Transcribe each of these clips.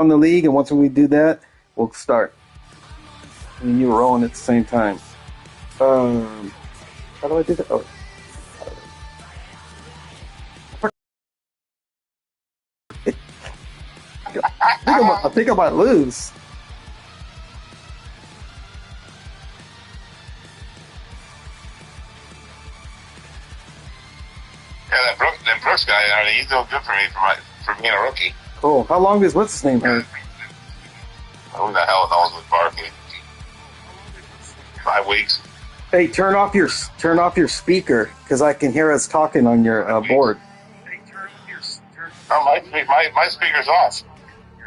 on the league, and once we do that, we'll start. And you rolling at the same time. How do I do that? Oh, I think I might lose. Yeah, that Brooks guy, I mean, he's doing good for me for being a rookie. Cool. How long is what's his name hurt? Who the hell knows with Barkley? 5 weeks. Hey, turn off your speaker because I can hear us talking on your board. Oh, my speaker's off.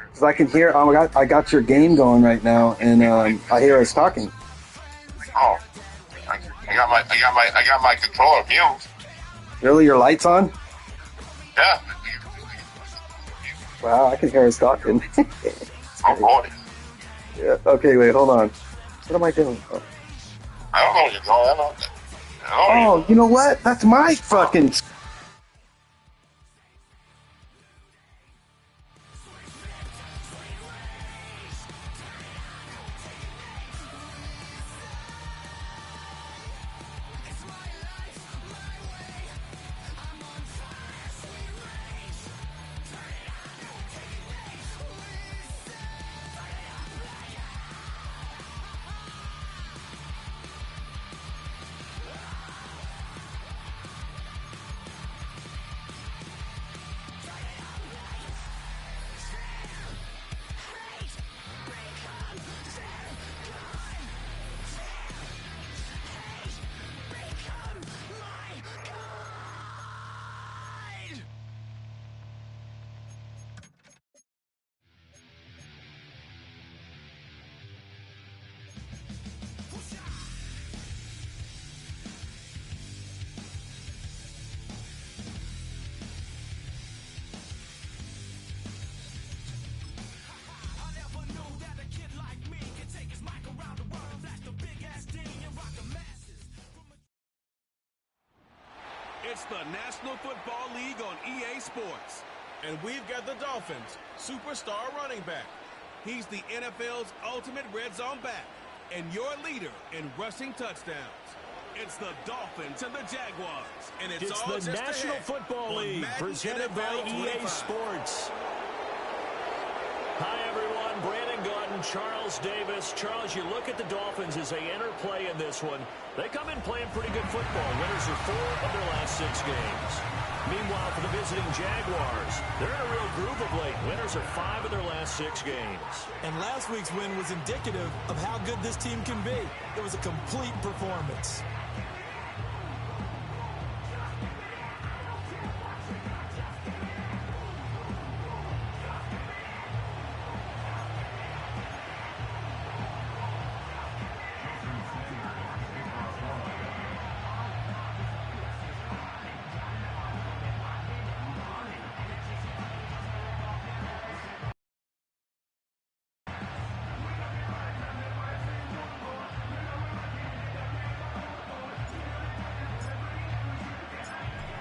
Because I can hear. I got your game going right now, and I hear us talking. Oh, I got my controller mute. Really, your lights on? Yeah. Wow, I can hear us talking. Oh boy. Yeah. Okay, wait, hold on. What am I doing? Oh. I don't know what you're doing. Oh, you know what? That's my fucking. It's the National Football League on EA Sports. And we've got the Dolphins' superstar running back. He's the NFL's ultimate red zone back and your leader in rushing touchdowns. It's the Dolphins and the Jaguars. And it's all the just National ahead Football on League Madden presented by NFL EA Sports. Hi, everyone. Brandon Gaudin, Charles Davis. Charles, you look at the Dolphins as they enter play in this one. They come in playing pretty good football. Winners are 4 of their last 6 games. Meanwhile, for the visiting Jaguars, they're in a real groove of late. Winners are 5 of their last 6 games. And last week's win was indicative of how good this team can be. It was a complete performance.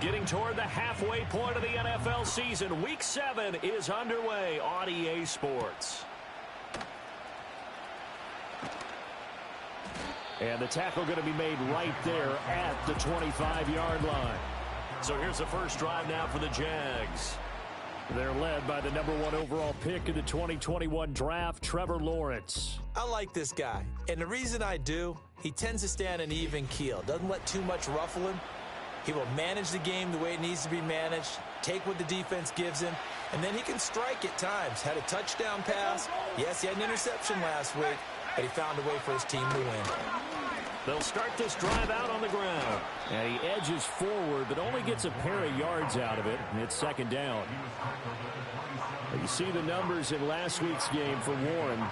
Getting toward the halfway point of the NFL season, Week 7 is underway on EA Sports. And the tackle going to be made right there at the 25-yard line. So here's the first drive now for the Jags. They're led by the #1 overall pick in the 2021 draft, Trevor Lawrence. I like this guy, and the reason I do, he tends to stand an even keel, doesn't let too much ruffle him. He will manage the game the way it needs to be managed, take what the defense gives him, and then he can strike at times. Had a touchdown pass. Yes, he had an interception last week, but he found a way for his team to win. They'll start this drive out on the ground. And he edges forward, but only gets a pair of yards out of it, and it's second down. You see the numbers in last week's game for Warren.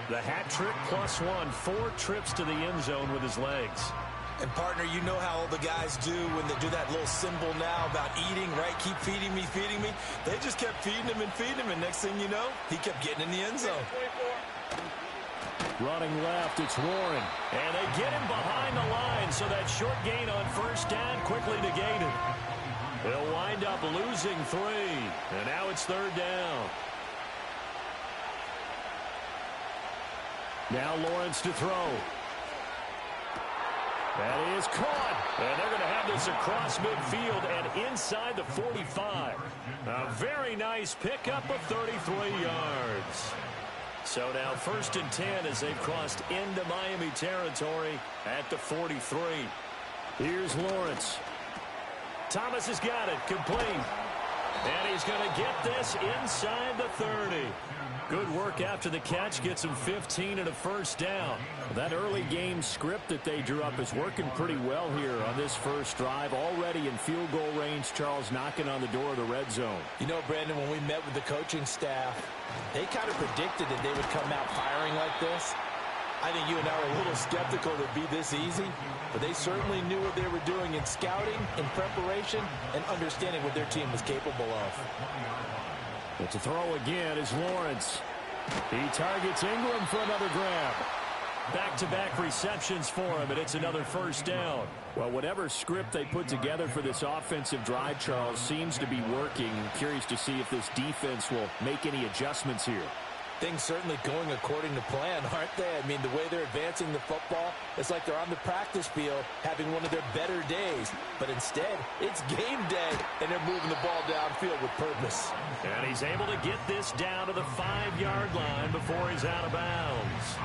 The hat trick +1, 4 trips to the end zone with his legs. And, partner, you know how all the guys do when they do that little symbol now about eating, right? Keep feeding me, feeding me. They just kept feeding him, and next thing you know, he kept getting in the end zone. Running left, it's Warren. And they get him behind the line, so that short gain on first down quickly negated. They'll wind up losing 3, and now it's third down. Now Lawrence to throw. That is caught. And they're going to have this across midfield and inside the 45. A very nice pickup of 33 yards. So now 1st and 10 as they've crossed into Miami territory at the 43. Here's Lawrence. Thomas has got it. Complete. And he's going to get this inside the 30. Good work after the catch. Gets him 15 and a first down. That early game script that they drew up is working pretty well here on this first drive. Already in field goal range, Charles knocking on the door of the red zone. You know, Brandon, when we met with the coaching staff, they kind of predicted that they would come out firing like this. I think you and I were a little skeptical that it'd be this easy, but they certainly knew what they were doing in scouting, in preparation, and understanding what their team was capable of. But to throw again is Lawrence. He targets Ingram for another grab. Back-to-back receptions for him, and it's another first down. Well, whatever script they put together for this offensive drive, Charles, seems to be working. Curious to see if this defense will make any adjustments here. Things certainly going according to plan, aren't they? I mean, the way they're advancing the football, it's like they're on the practice field having one of their better days. But instead, it's game day, and they're moving the ball downfield with purpose. And he's able to get this down to the 5-yard line before he's out of bounds.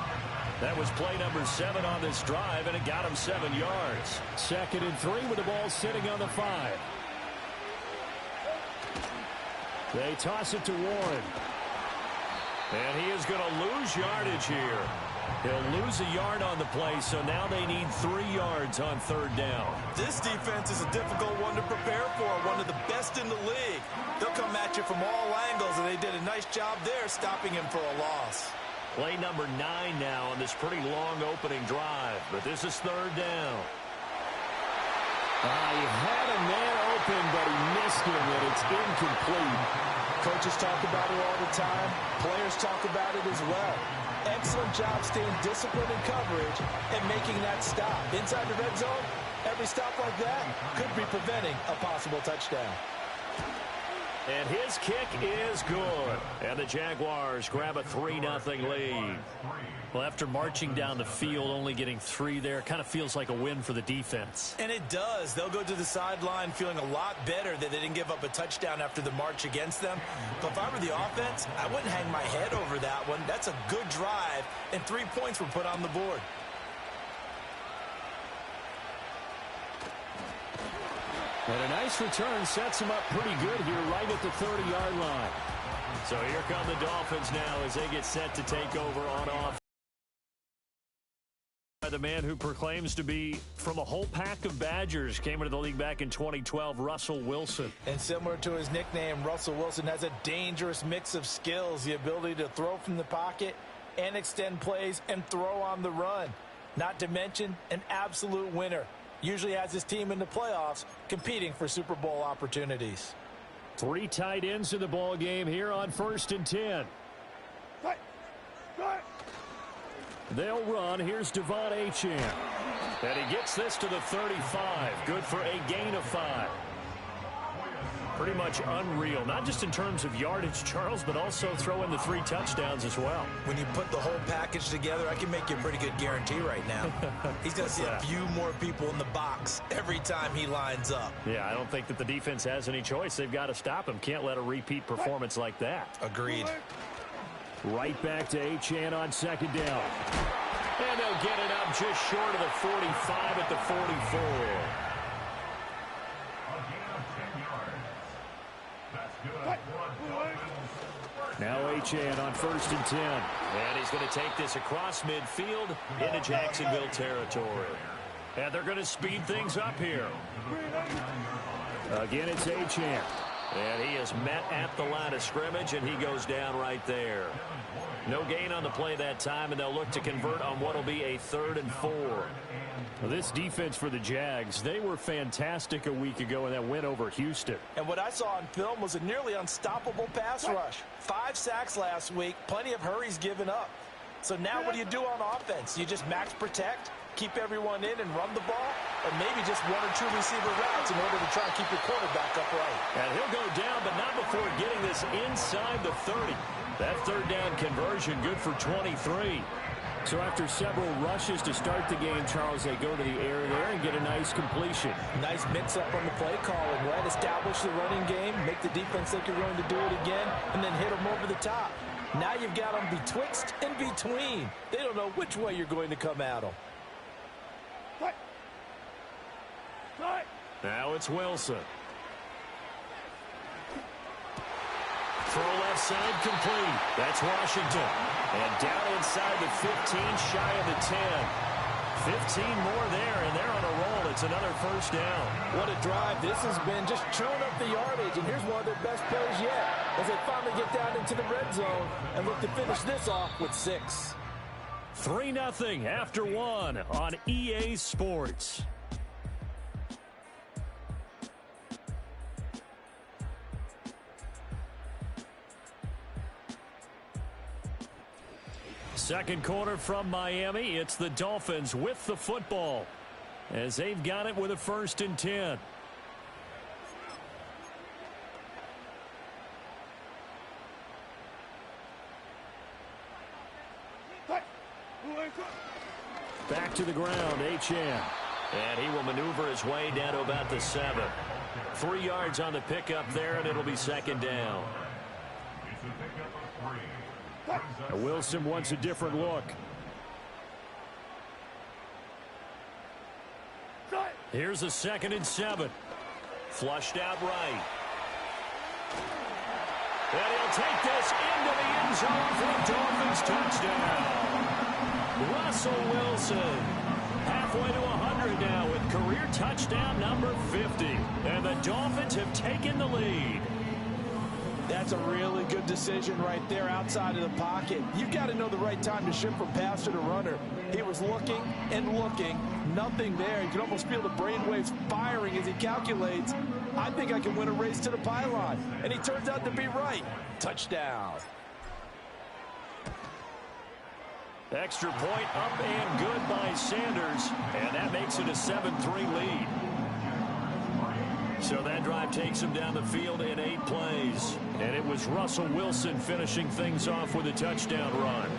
That was play number 7 on this drive, and it got him 7 yards. 2nd and 3 with the ball sitting on the 5. They toss it to Warren. And he is going to lose yardage here. He'll lose a yard on the play, so now they need 3 yards on 3rd down. This defense is a difficult one to prepare for, one of the best in the league. They'll come at you from all angles, and they did a nice job there stopping him for a loss. Play number 9 now on this pretty long opening drive, but this is 3rd down. He had a man open, but he missed him, and it's incomplete. Coaches talk about it all the time. Players talk about it as well. Excellent job staying disciplined in coverage and making that stop. Inside the red zone, every stop like that could be preventing a possible touchdown. And his kick is good. And the Jaguars grab a 3-0 lead. Well, after marching down the field, only getting 3 there, kind of feels like a win for the defense. And it does. They'll go to the sideline feeling a lot better that they didn't give up a touchdown after the march against them. But if I were the offense, I wouldn't hang my head over that one. That's a good drive, and 3 points were put on the board. And a nice return sets him up pretty good here right at the 30-yard line. So here come the Dolphins now as they get set to take over on offense. The man who proclaims to be from a whole pack of Badgers, came into the league back in 2012, Russell Wilson. And similar to his nickname, Russell Wilson has a dangerous mix of skills, the ability to throw from the pocket and extend plays and throw on the run. Not to mention an absolute winner. Usually has his team in the playoffs competing for Super Bowl opportunities. 3 tight ends in the ball game here on 1st and 10. They'll run. Here's Devon Achane. And he gets this to the 35. Good for a gain of 5. Pretty much unreal, not just in terms of yardage, Charles, but also throw in the 3 touchdowns as well. When you put the whole package together, I can make you a pretty good guarantee right now. He's going to see a few more people in the box every time he lines up. Yeah, I don't think that the defense has any choice. They've got to stop him. Can't let a repeat performance like that. Agreed. Right back to Achane on 2nd down. And they'll get it up just short of the 45 at the 44. Now Achane on 1st and 10. And he's going to take this across midfield into Jacksonville territory. And they're going to speed things up here. Again, it's Achane. And he is met at the line of scrimmage, and he goes down right there. No gain on the play that time, and they'll look to convert on what will be a 3rd and 4. Well, this defense for the Jags, they were fantastic a week ago in that win over Houston. And what I saw on film was a nearly unstoppable pass rush. 5 sacks last week, plenty of hurries given up. So now what do you do on offense? You just max protect, keep everyone in and run the ball, or maybe just 1 or 2 receiver routes in order to try and keep your quarterback upright. And he'll go down, but not before getting this inside the 30. That 3rd down conversion good for 23. So after several rushes to start the game, Charles, they go to the air there and get a nice completion. Nice mix-up on the play calling, right? Establish the running game, make the defense think you're going to do it again, and then hit them over the top. Now you've got them betwixt and between. They don't know which way you're going to come at them. Now it's Wilson. Throw left side complete. That's Washington. And down inside the 15, shy of the 10. 15 more there, and they're on a roll. It's another first down. What a drive. This has been just chewing up the yardage, and here's one of their best plays yet as they finally get down into the red zone and look to finish this off with 6. 3-0 after 1 on EA Sports. Second quarter from Miami. It's the Dolphins with the football as they've got it with a 1st and 10. Back to the ground, H.N. And he will maneuver his way down to about the 7. 3 yards on the pickup there, and it'll be 2nd down. Wilson wants a different look. Here's a 2nd and 7. Flushed out right. And he'll take this into the end zone for a Dolphins touchdown. Russell Wilson, halfway to 100 now with career touchdown number 50. And the Dolphins have taken the lead. That's a really good decision right there outside of the pocket. You've got to know the right time to shift from passer to runner. He was looking and looking, nothing there. You can almost feel the brainwaves firing as he calculates, I think I can win a race to the pylon. And he turns out to be right. Touchdown. Extra point up and good by Sanders, and that makes it a 7-3 lead. So that drive takes him down the field in 8 plays. And it was Russell Wilson finishing things off with a touchdown run.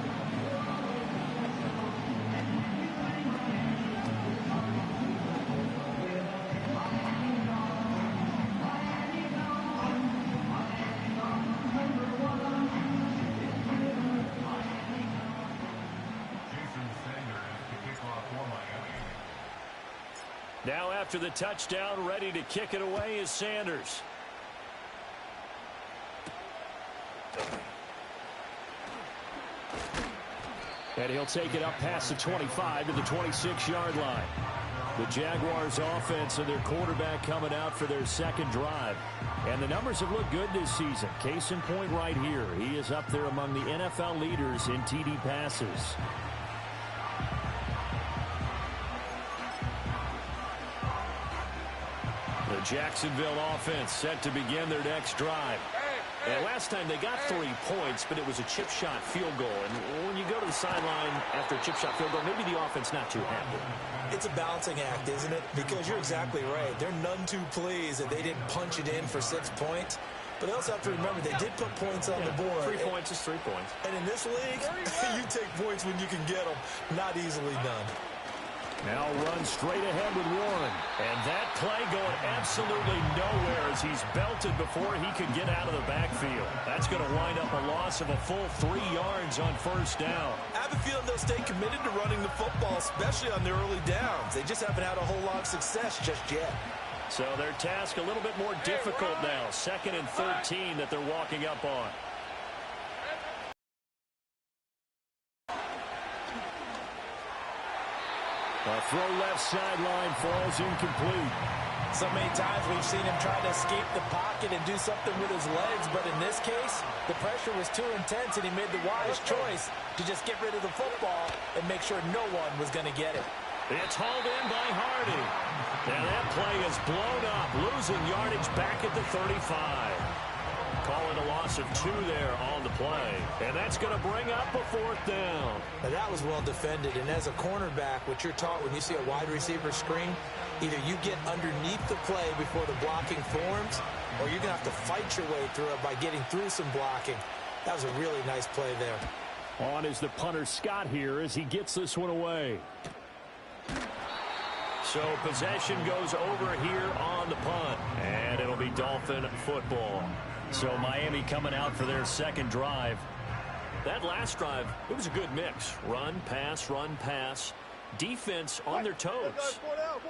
Now after the touchdown, ready to kick it away is Sanders. And he'll take it up past the 25 to the 26-yard line. The Jaguars offense and their quarterback coming out for their 2nd drive. And the numbers have looked good this season. Case in point right here. He is up there among the NFL leaders in TD passes. The Jacksonville offense set to begin their next drive. And last time they got 3 points, but it was a chip shot field goal. And when you go to the sideline after a chip shot field goal, maybe the offense not too happy. It's a balancing act, isn't it? Because you're exactly right. They're none too pleased that they didn't punch it in for 6 points. But they also have to remember they did put points on the board. 3 points is 3 points. And in this league, you take points when you can get them. Not easily done. Now run straight ahead with Warren. And that play going absolutely nowhere as he's belted before he could get out of the backfield. That's going to wind up a loss of a full 3 yards on 1st down. I have a feeling they'll stay committed to running the football, especially on their early downs. They just haven't had a whole lot of success just yet. So their task a little bit more difficult now. 2nd and 13 that they're walking up on. A throw left sideline falls incomplete. So many times we've seen him try to escape the pocket and do something with his legs, but in this case, the pressure was too intense and he made the wise choice to just get rid of the football and make sure no one was going to get it. It's hauled in by Hardy. And that play is blown up, losing yardage back at the 35. Calling a loss of 2 there on the play. And that's going to bring up a 4th down. Now that was well defended. And as a cornerback, what you're taught when you see a wide receiver screen, either you get underneath the play before the blocking forms, or you're going to have to fight your way through it by getting through some blocking. That was a really nice play there. On is the punter Scott here as he gets this one away. So possession goes over here on the punt, and it'll be Dolphin football. So Miami coming out for their second drive. That last drive, it was a good mix. Run, pass, defense on their toes.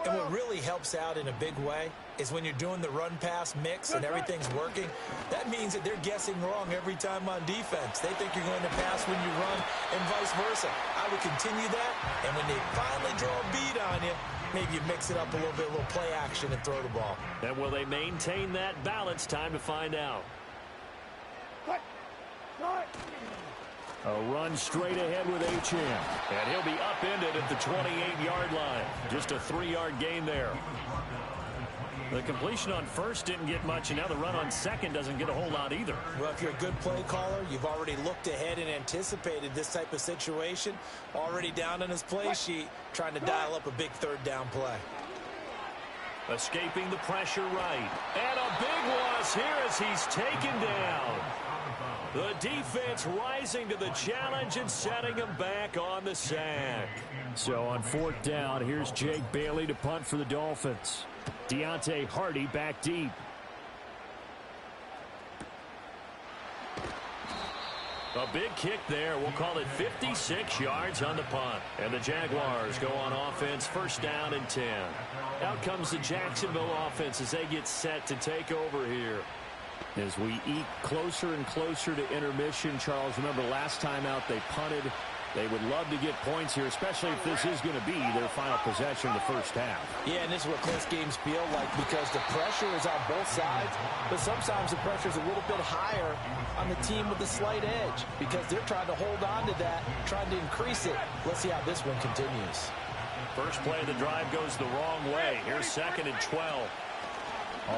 And what really helps out in a big way is when you're doing the run-pass mix and everything's working, that means that they're guessing wrong every time on defense. They think you're going to pass when you run and vice versa. I would continue that, and when they finally draw a bead on you, maybe you mix it up a little bit, a little play action and throw the ball. And will they maintain that balance? Time to find out. A run straight ahead with H.M. And he'll be upended at the 28-yard line. Just a 3-yard gain there. The completion on first didn't get much, and now the run on second doesn't get a whole lot either. Well, if you're a good play caller, you've already looked ahead and anticipated this type of situation. Already down on his play sheet, trying to dial up a big third down play. Escaping the pressure right. And a big loss here as he's taken down. The defense rising to the challenge and setting him back on the sack. So on fourth down, here's Jake Bailey to punt for the Dolphins. Deontay Hardy back deep. A big kick there. We'll call it 56 yards on the punt. And the Jaguars go on offense, first down and 10. Out comes the Jacksonville offense as they get set to take over here. As we eke closer and closer to intermission, Charles, remember last time out they punted. They would love to get points here, especially if this is going to be their final possession of the first half. Yeah, and this is what close games feel like because the pressure is on both sides, but sometimes the pressure is a little bit higher on the team with the slight edge because they're trying to hold on to that, trying to increase it. Let's see how this one continues. First play of the drive goes the wrong way. Here's second and 12.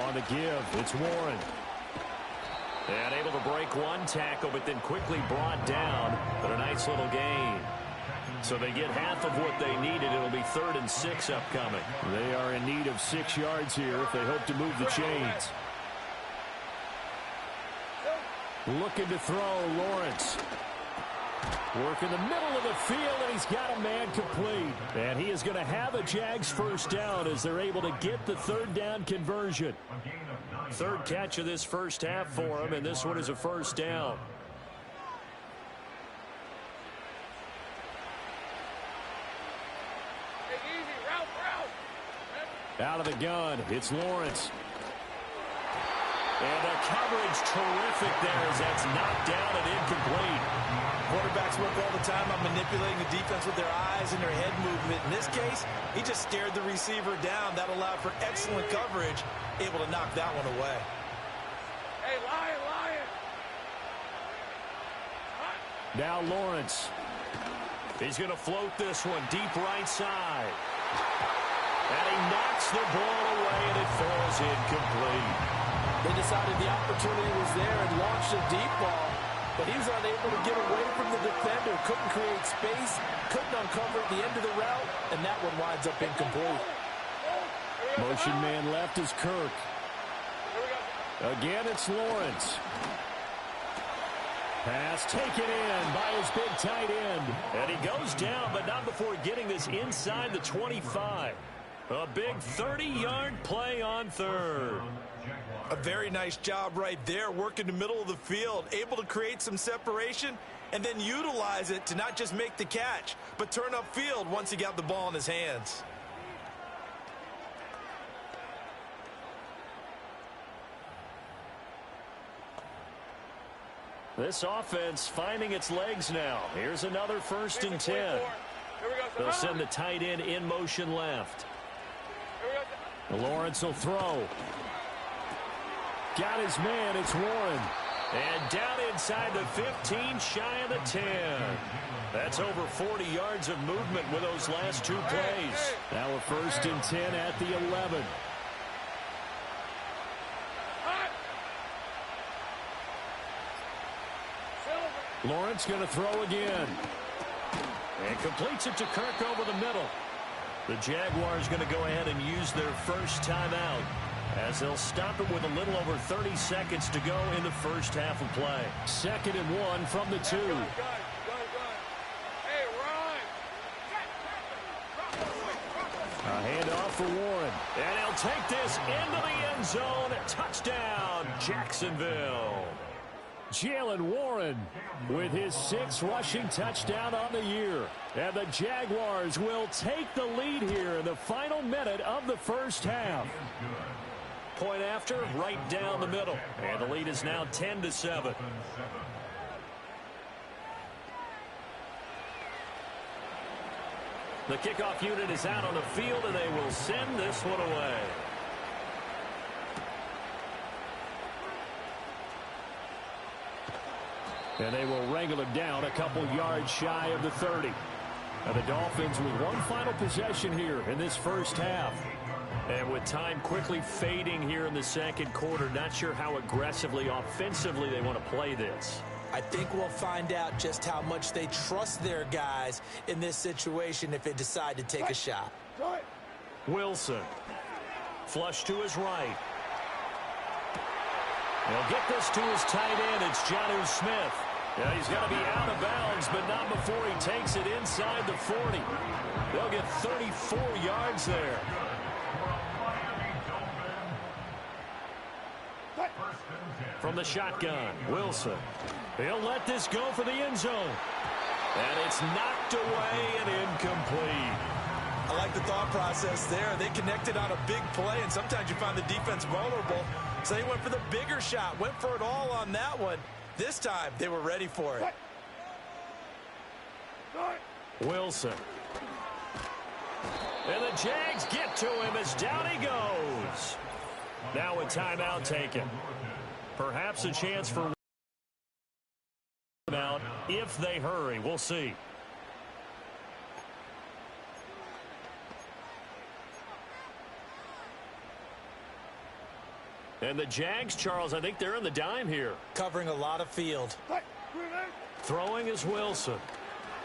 On the give, it's Warren. And able to break one tackle, but then quickly brought down. But a nice little gain. So they get half of what they needed. It'll be 3rd and 6 upcoming. They are in need of 6 yards here if they hope to move the chains. Looking to throw, Lawrence. Work in the middle of the field, and he's got a man complete. And he is going to have a Jags first down as they're able to get the third down conversion. Third catch of this first half for him, and this one is a first down. Out of the gun, it's Lawrence. And the coverage terrific there as that's knocked down and incomplete. Quarterbacks work all the time on manipulating the defense with their eyes and their head movement. In this case, he just stared the receiver down. That allowed for excellent coverage, able to knock that one away. Hey, Lion! Now Lawrence. He's going to float this one deep right side. And he knocks the ball away, and it falls incomplete. They decided the opportunity was there and launched a deep ball, but he was unable to get away from the defender. Couldn't create space, couldn't uncover at the end of the route, and that one winds up incomplete. Motion man left is Kirk. Again, it's Lawrence. Pass taken in by his big tight end. And he goes down, but not before getting this inside the 25. A big 30-yard play on third. A very nice job right there, working the middle of the field, able to create some separation, and then utilize it to not just make the catch, but turn upfield once he got the ball in his hands. This offense finding its legs now. Here's another 1st and 10. They'll send the tight end in motion left. Lawrence will throw. Got his man, it's Warren. And down inside the 15, shy of the 10. That's over 40 yards of movement with those last 2 plays. Now a 1st and 10 at the 11. Lawrence going to throw again. And completes it to Kirk over the middle. The Jaguars going to go ahead and use their first timeout as they'll stop it with a little over 30 seconds to go in the first half of play. 2nd and 1 from the 2. for Warren. And he'll take this into the end zone. Touchdown, Jacksonville. Jaylen Warren with his 6th rushing touchdown on the year. And the Jaguars will take the lead here in the final minute of the first half. Point after, right down the middle. And the lead is now 10-7. The kickoff unit is out on the field, and they will send this one away. And they will wrangle him down a couple yards shy of the 30. And the Dolphins with one final possession here in this first half. And with time quickly fading here in the second quarter, not sure how aggressively, offensively they want to play this. I think we'll find out just how much they trust their guys in this situation if they decide to take a shot. Wilson. Flush to his right. He'll get this to his tight end. It's Jonnu Smith. Yeah, he's got to be out of bounds, but not before he takes it inside the 40. They'll get 34 yards there. From the shotgun, Wilson. He'll let this go for the end zone. And it's knocked away and incomplete. I like the thought process there. They connected on a big play, and sometimes you find the defense vulnerable. So they went for the bigger shot, went for it all on that one. This time, they were ready for it. Wilson. And the Jags get to him as down he goes. Now a timeout taken. Perhaps a chance for out if they hurry. We'll see. And the Jags, Charles, I think they're in the dime here. Covering a lot of field. Throwing is Wilson.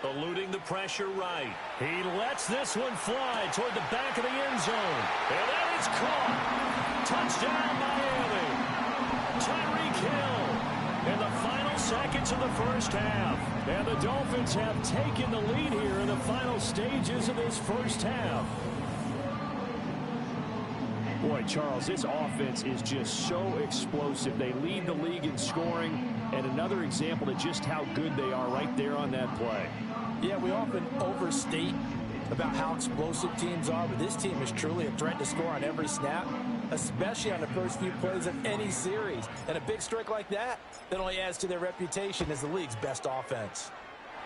Eluding the pressure right. He lets this one fly toward the back of the end zone. And that is caught. Touchdown, Miami. Tyreek Hill in the final seconds of the first half. And the Dolphins have taken the lead here in the final stages of this first half. Boy, Charles, this offense is just so explosive. They lead the league in scoring, and another example of just how good they are right there on that play. Yeah, we often overstate about how explosive teams are, but this team is truly a threat to score on every snap, especially on the first few plays of any series. And a big strike like that only adds to their reputation as the league's best offense.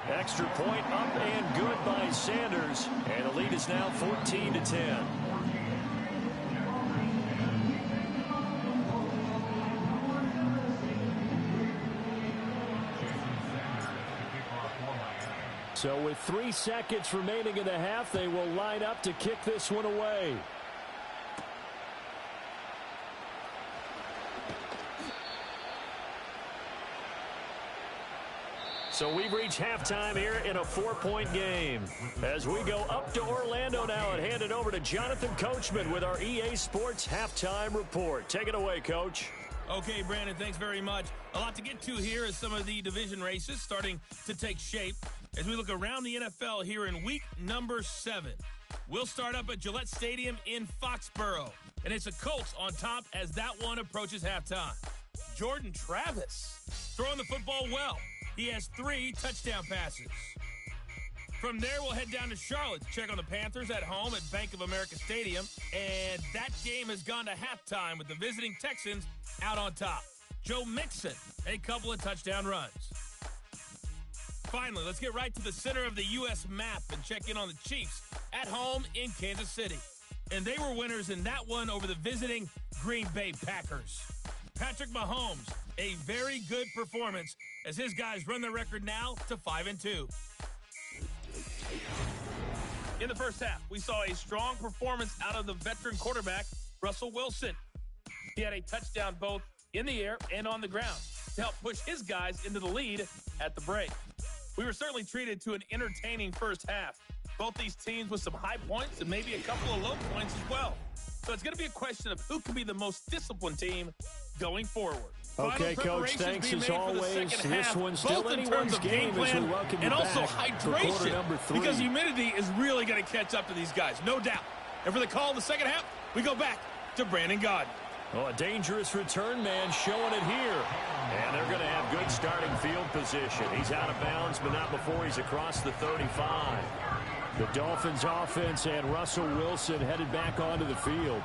Extra point up and good by Sanders, and the lead is now 14-10. So with 3 seconds remaining in the half, they will line up to kick this one away. So we've reached halftime here in a 4-point game. As we go up to Orlando now and hand it over to Jonathan Coachman with our EA Sports Halftime Report. Take it away, Coach. Okay, Brandon, thanks very much. A lot to get to here as some of the division races starting to take shape as we look around the NFL here in week number 7. We'll start up at Gillette Stadium in Foxborough, and it's the Colts on top as that one approaches halftime. Jordan Travis throwing the football well. He has 3 touchdown passes. From there, we'll head down to Charlotte to check on the Panthers at home at Bank of America Stadium. And that game has gone to halftime with the visiting Texans out on top. Joe Mixon, a couple of touchdown runs. Finally, let's get right to the center of the U.S. map and check in on the Chiefs at home in Kansas City. And they were winners in that one over the visiting Green Bay Packers. Patrick Mahomes, a very good performance as his guys run their record now to 5-2. In the first half, we saw a strong performance out of the veteran quarterback, Russell Wilson. He had a touchdown both in the air and on the ground to help push his guys into the lead at the break. We were certainly treated to an entertaining first half. Both these teams with some high points and maybe a couple of low points as well. So it's going to be a question of who can be the most disciplined team going forward. Okay, Coach, thanks as always. This one's still anyone's game as we welcome you and also back hydration, for quarter number 3. because humidity is really going to catch up to these guys, no doubt. And for the call in the second half, we go back to Brandon Gaudin. Oh, a dangerous return man showing it here. And they're going to have good starting field position. He's out of bounds, but not before he's across the 35. The Dolphins offense and Russell Wilson headed back onto the field.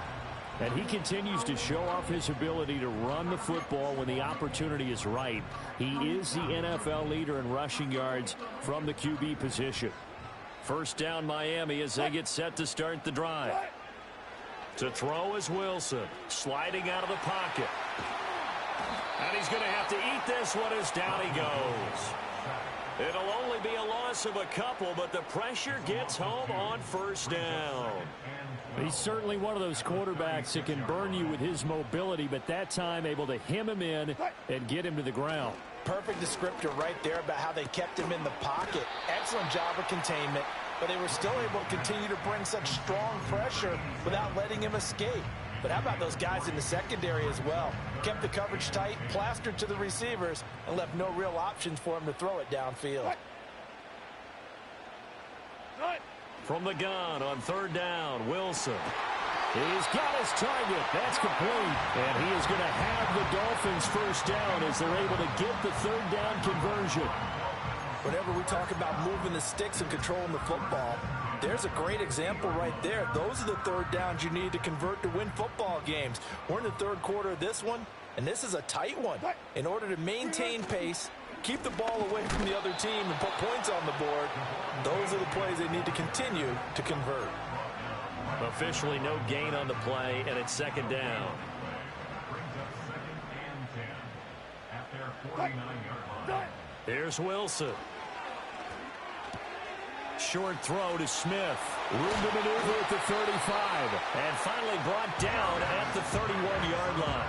And he continues to show off his ability to run the football when the opportunity is right. He is the NFL leader in rushing yards from the QB position. First down Miami as they get set to start the drive. To throw is Wilson, sliding out of the pocket. And he's going to have to eat this one as down he goes. It'll only be a loss of a couple, but the pressure gets home on first down. He's certainly one of those quarterbacks that can burn you with his mobility, but that time able to hem him in and get him to the ground. Perfect descriptor right there about how they kept him in the pocket. Excellent job of containment, but they were still able to continue to bring such strong pressure without letting him escape. But how about those guys in the secondary as well? Kept the coverage tight, plastered to the receivers, and left no real options for him to throw it downfield. From the gun on third down, Wilson. He's got his target. That's complete. And he is going to have the Dolphins first down as they're able to get the third down conversion. Whenever we talk about moving the sticks and controlling the football, there's a great example right there. Those are the third downs you need to convert to win football games. We're in the third quarter of this one, and this is a tight one. In order to maintain pace, keep the ball away from the other team, and put points on the board, those are the plays they need to continue to convert. Officially no gain on the play, and it's second down. Here's Wilson. Short throw to Smith. Room to maneuver at the 35. And finally brought down at the 31-yard line.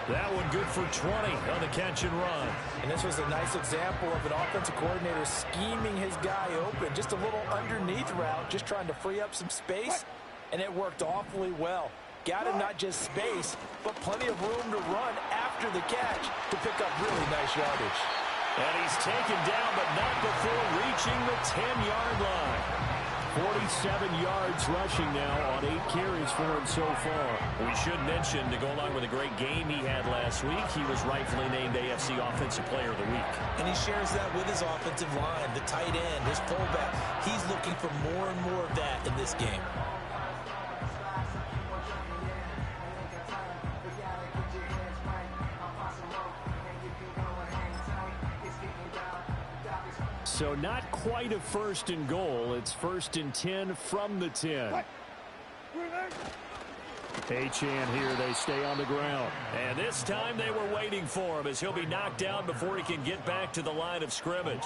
That one good for 20 on the catch and run. And this was a nice example of an offensive coordinator scheming his guy open. Just a little underneath route, just trying to free up some space. And it worked awfully well. Got him not just space, but plenty of room to run after the catch to pick up really nice yardage. And he's taken down, but not before reaching the 10-yard line. 47 yards rushing now on 8 carries for him so far. We should mention, to go along with a great game he had last week, he was rightfully named AFC Offensive Player of the Week. And he shares that with his offensive line, the tight end, his fullback. He's looking for more and more of that in this game. So not quite a first and goal. It's first and 10 from the 10. Achane here. They stay on the ground. And this time they were waiting for him as he'll be knocked down before he can get back to the line of scrimmage.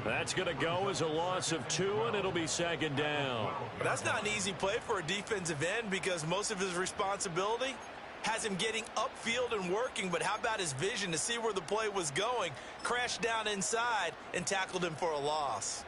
That's going to go as a loss of 2, and it'll be second down. That's not an easy play for a defensive end because most of his responsibility has him getting upfield and working, but how about his vision to see where the play was going, crashed down inside, and tackled him for a loss.